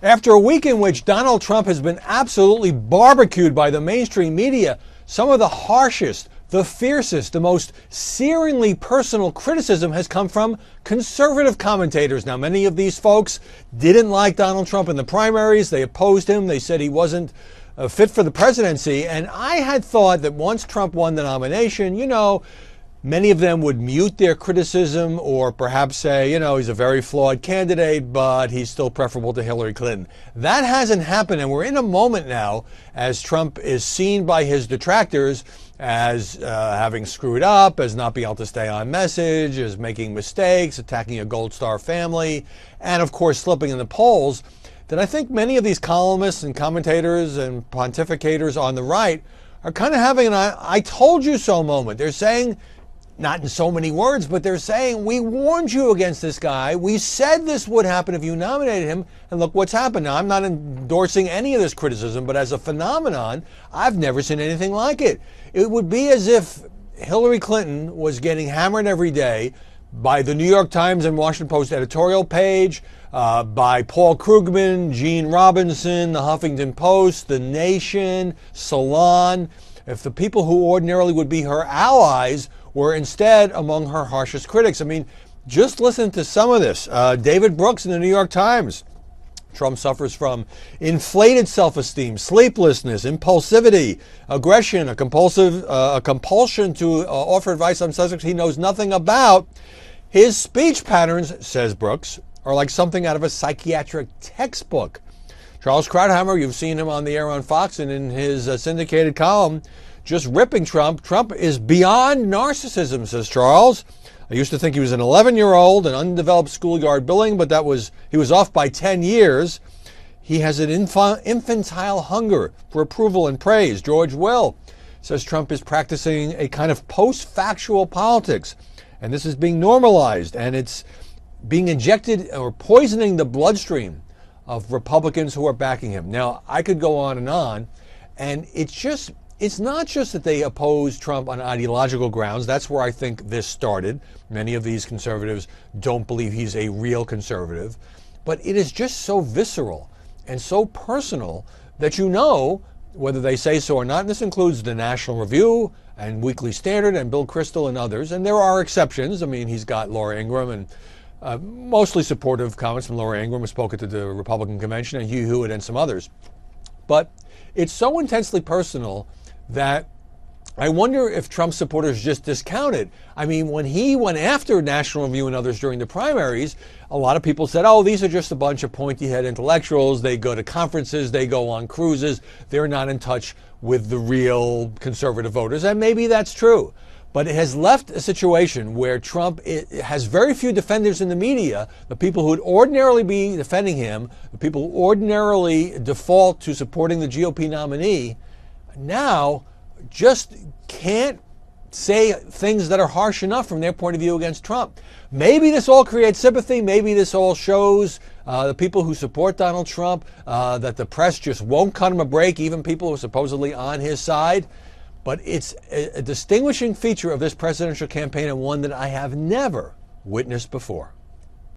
After a week in which Donald Trump has been absolutely barbecued by the mainstream media, some of the harshest, the fiercest, the most searingly personal criticism has come from conservative commentators. Now, many of these folks didn't like Donald Trump in the primaries. They opposed him. They said he wasn't fit for the presidency. And I had thought that once Trump won the nomination, many of them would mute their criticism or perhaps say, he's a very flawed candidate, but he's still preferable to Hillary Clinton. That hasn't happened, and we're in a moment now as Trump is seen by his detractors as having screwed up, as not being able to stay on message, as making mistakes, attacking a Gold Star family, and of course slipping in the polls, that I think many of these columnists and commentators and pontificators on the right are kind of having an I told you so moment. They're saying, not in so many words, but they're saying, we warned you against this guy. We said this would happen if you nominated him, and look what's happened. Now, I'm not endorsing any of this criticism, but as a phenomenon, I've never seen anything like it. It would be as if Hillary Clinton was getting hammered every day by the New York Times and Washington Post editorial page, by Paul Krugman, Gene Robinson, the Huffington Post, The Nation, Salon. If the people who ordinarily would be her allies were instead among her harshest critics. I mean, just listen to some of this. David Brooks in the New York Times. Trump suffers from inflated self-esteem, sleeplessness, impulsivity, aggression, a compulsion to offer advice on subjects he knows nothing about. His speech patterns, says Brooks, are like something out of a psychiatric textbook. Charles Krauthammer, you've seen him on the air on Fox and in his syndicated column, just ripping Trump. Trump is beyond narcissism, says Charles. I used to think he was an 11-year-old, an undeveloped schoolyard billing, but he was off by 10 years. He has an infantile hunger for approval and praise. George Will says Trump is practicing a kind of post-factual politics, and this is being normalized, and it's being injected or poisoning the bloodstream of Republicans who are backing him. Now, I could go on, and it's not just that they oppose Trump on ideological grounds. That's where I think this started. Many of these conservatives don't believe he's a real conservative. But it is just so visceral and so personal that whether they say so or not. And this includes the National Review and Weekly Standard and Bill Kristol and others. And there are exceptions. I mean, he's got Laura Ingraham and mostly supportive comments from Laura Ingraham, who spoke at the Republican convention, and Hugh Hewitt and some others. But it's so intensely personal that I wonder if Trump supporters just discount it. I mean, when he went after National Review and others during the primaries, a lot of people said, these are just a bunch of pointy-head intellectuals. They go to conferences, they go on cruises. They're not in touch with the real conservative voters. And maybe that's true. But it has left a situation where Trump has very few defenders in the media. The people who would ordinarily be defending him, the people who ordinarily default to supporting the GOP nominee, now just can't say things that are harsh enough from their point of view against Trump. Maybe this all creates sympathy. Maybe this all shows the people who support Donald Trump that the press just won't cut him a break, even people who are supposedly on his side. But it's a distinguishing feature of this presidential campaign, and one that I have never witnessed before.